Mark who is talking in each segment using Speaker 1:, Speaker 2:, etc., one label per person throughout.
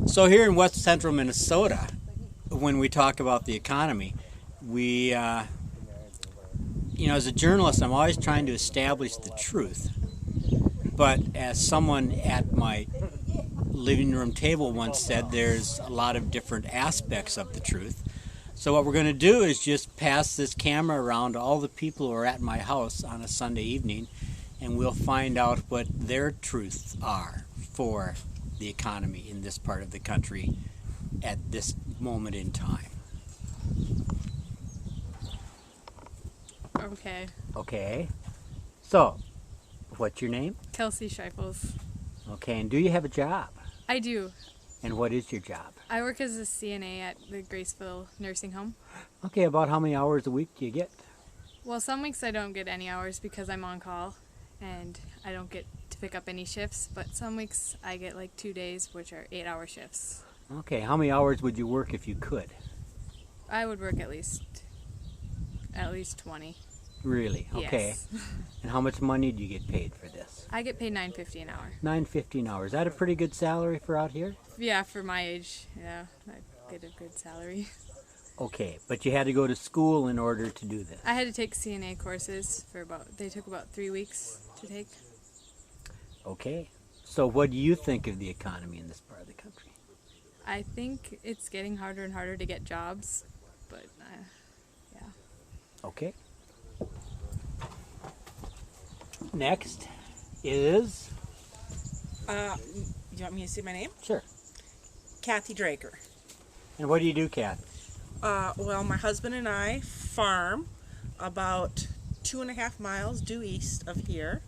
Speaker 1: So here in west central Minnesota, when we talk about the economy, we, as a journalist, I'm always trying to establish the truth. But as someone at my living room table once said, there's a lot of different aspects of the truth. So what we're going to do is just pass this camera around to all the people who are at my house on a Sunday evening, and we'll find out what their truths are for the economy in this part of the country at this moment in time.
Speaker 2: Okay.
Speaker 1: Okay. So, what's your name?
Speaker 2: Kelsey Scheifels.
Speaker 1: Okay, and do you have a job?
Speaker 2: I do.
Speaker 1: And what is your job?
Speaker 2: I work as a CNA at the Graceville nursing home.
Speaker 1: Okay, about how many hours a week do you get?
Speaker 2: Well, some weeks I don't get any hours because I'm on call and I don't get to pick up any shifts, but some weeks I get like 2 days, which are 8-hour shifts.
Speaker 1: Okay, how many hours would you work if you could?
Speaker 2: I would work at least 20.
Speaker 1: Really? Okay.
Speaker 2: Yes.
Speaker 1: And how much money do you get paid for this?
Speaker 2: I get paid $9.50 an hour.
Speaker 1: $9.50 an hour. Is that a pretty good salary for out here?
Speaker 2: Yeah, for my age, yeah, I get a good salary.
Speaker 1: Okay, but you had to go to school in order to do this.
Speaker 2: I had to take CNA courses they took about 3 weeks to take.
Speaker 1: Okay. So what do you think of the economy in this part of the country?
Speaker 2: I think it's getting harder and harder to get jobs, but yeah.
Speaker 1: Okay. Next is...
Speaker 3: You want me to say my name?
Speaker 1: Sure.
Speaker 3: Kathy Draker.
Speaker 1: And what do you do, Kath?
Speaker 3: Well, my husband and I farm about 2.5 miles due east of here.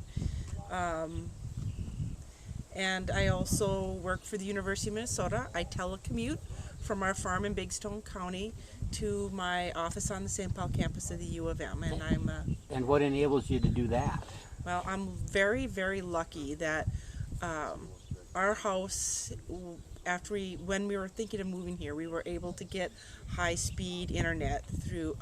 Speaker 3: And I also work for the University of Minnesota. I telecommute from our farm in Big Stone County to my office on the St. Paul campus of the U of M. And
Speaker 1: And what enables you to do that?
Speaker 3: well, I'm very, very lucky that our house, when we were thinking of moving here, we were able to get high-speed internet through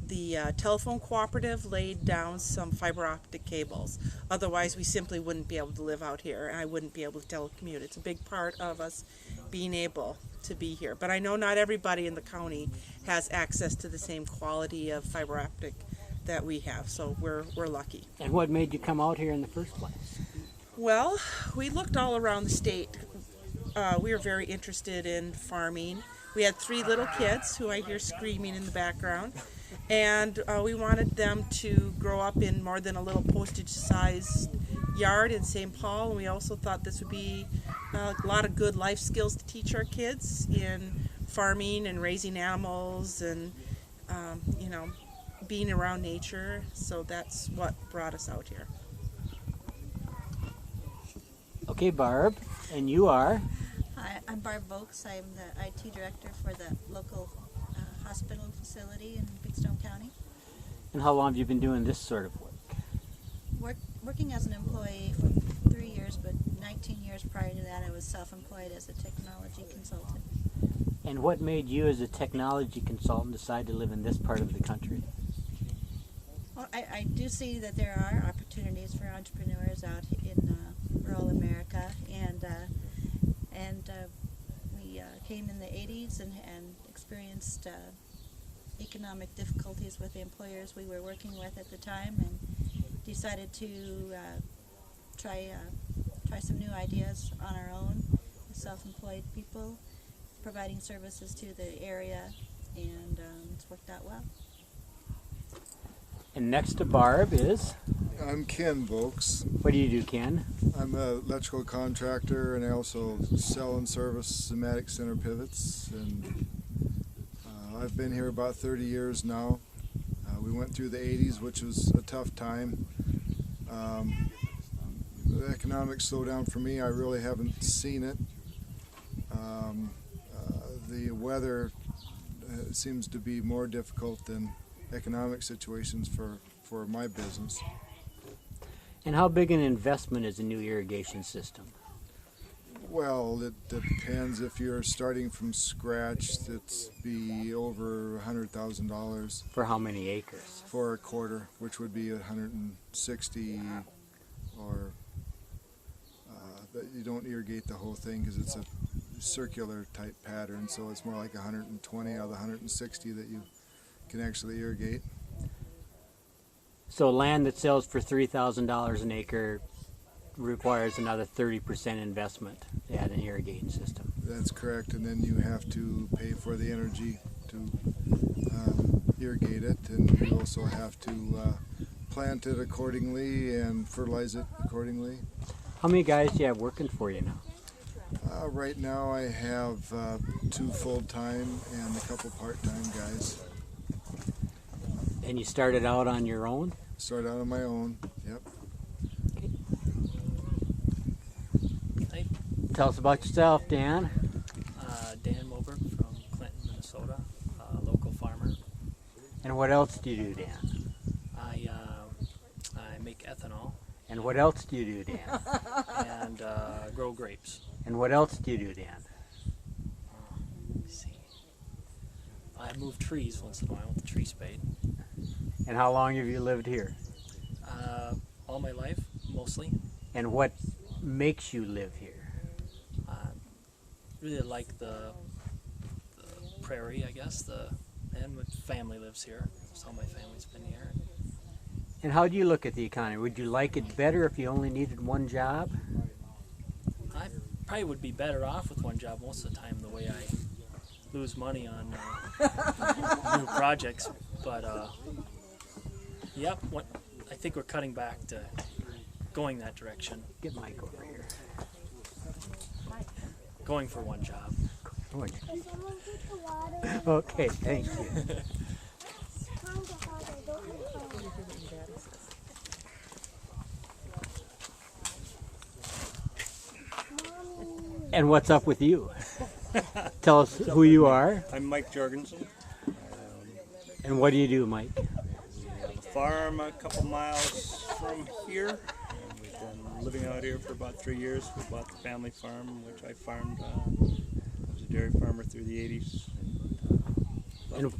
Speaker 3: the telephone cooperative laid down some fiber optic cables. Otherwise, we simply wouldn't be able to live out here, and I wouldn't be able to telecommute. It's a big part of us being able to be here. But I know not everybody in the county has access to the same quality of fiber optic that we have, so we're lucky.
Speaker 1: And what made you come out here in the first place?
Speaker 3: Well, we looked all around the state. We were very interested in farming. We had 3 little kids who I hear screaming in the background, and we wanted them to grow up in more than a little postage-sized yard in St. Paul, and we also thought this would be a lot of good life skills to teach our kids in farming and raising animals and, being around nature, so that's what brought us out here.
Speaker 1: Okay, Barb, and you are?
Speaker 4: Hi, I'm Barb Vokes. I'm the IT director for the local hospital facility in Big Stone County.
Speaker 1: And how long have you been doing this sort of work?
Speaker 4: Working as an employee for 3 years, but 19 years prior to that I was self-employed as a technology consultant.
Speaker 1: And what made you as a technology consultant decide to live in this part of the country?
Speaker 4: Well, I do see that there are opportunities for entrepreneurs out in rural America, and we came in the 80s and experienced economic difficulties with the employers we were working with at the time, and decided to try some new ideas on our own as self-employed people, providing services to the area, and it's worked out well.
Speaker 1: And next to Barb is?
Speaker 5: I'm Ken Vokes.
Speaker 1: What do you do, Ken?
Speaker 5: I'm an electrical contractor, and I also sell and service pneumatic center pivots. And I've been here about 30 years now. We went through the 80s, which was a tough time. The economic slowdown for me, I really haven't seen it. The weather seems to be more difficult than economic situations for my business.
Speaker 1: And how big an investment is a new irrigation system?
Speaker 5: Well, it depends. If you're starting from scratch, it's be over $100,000
Speaker 1: For how many acres?
Speaker 5: for a quarter, which would be 160, or but you don't irrigate the whole thing because it's a circular type pattern, so it's more like 120 out of the 160 that you can actually irrigate.
Speaker 1: So land that sells for $3,000 an acre requires another 30% investment to add an irrigating system.
Speaker 5: That's correct, and then you have to pay for the energy to irrigate it, and you also have to plant it accordingly and fertilize it accordingly.
Speaker 1: How many guys do you have working for you now?
Speaker 5: Right now I have 2 full-time and a couple part-time guys.
Speaker 1: And you started out on your own?
Speaker 5: Started out on my own, yep.
Speaker 6: Hi,
Speaker 1: Tell us about yourself, Dan.
Speaker 6: Dan Moberg from Clinton, Minnesota, local farmer.
Speaker 1: And what else do you do, Dan?
Speaker 6: I make ethanol
Speaker 1: And what else do you do, Dan?
Speaker 6: and grow grapes.
Speaker 1: And what else do you do, Dan?
Speaker 6: Let me see. I move trees once in a while with a tree spade.
Speaker 1: And how long have you lived here?
Speaker 6: All my life, mostly.
Speaker 1: And what makes you live here?
Speaker 6: Really like the prairie, I guess. And my family lives here, so my family's been here.
Speaker 1: And how do you look at the economy? Would you like it better if you only needed one job?
Speaker 6: I probably would be better off with one job most of the time, the way I lose money on new projects. But yep, I think we're cutting back to going that direction,
Speaker 1: Get Mike over here.
Speaker 6: going for one job.
Speaker 1: Okay, thank you. And what's up with you? Tell us who you are.
Speaker 7: I'm Mike Jorgensen.
Speaker 1: And what do you do, Mike?
Speaker 7: We have a farm a couple miles from here. And we've been living out here for about 3 years. We bought the family farm, which I farmed. I was a dairy farmer through the 80s.
Speaker 1: And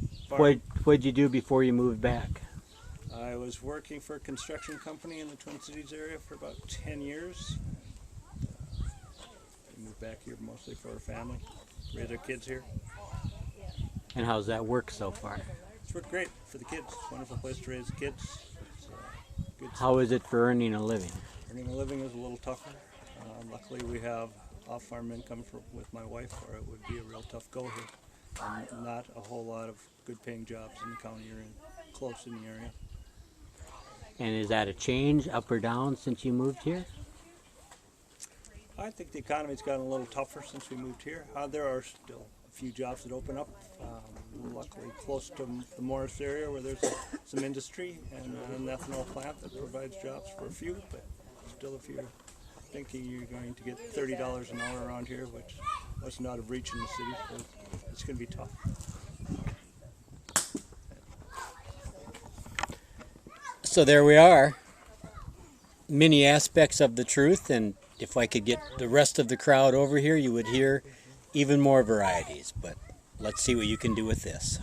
Speaker 1: what'd you do before you moved back?
Speaker 7: I was working for a construction company in the Twin Cities area for about 10 years. We moved back here mostly for our family, raise our kids here.
Speaker 1: And how's that work so far?
Speaker 7: It's worked great for the kids. It's a wonderful place to raise kids. It's good.
Speaker 1: How is it for earning a living?
Speaker 7: Earning a living is a little tougher. Luckily, we have off-farm income with my wife, or it would be a real tough go here. And not a whole lot of good-paying jobs in the county or close in the area.
Speaker 1: And is that a change, up or down, since you moved here?
Speaker 7: I think the economy's gotten a little tougher since we moved here. There are still a few jobs that open up. Luckily, close to the Morris area, where there's some industry and an ethanol plant that provides jobs for a few, but still, if you're thinking you're going to get $30 an hour around here, which was not of reach in the city, so it's going to be tough.
Speaker 1: So there we are. Many aspects of the truth, and if I could get the rest of the crowd over here, you would hear even more varieties. But let's see what you can do with this.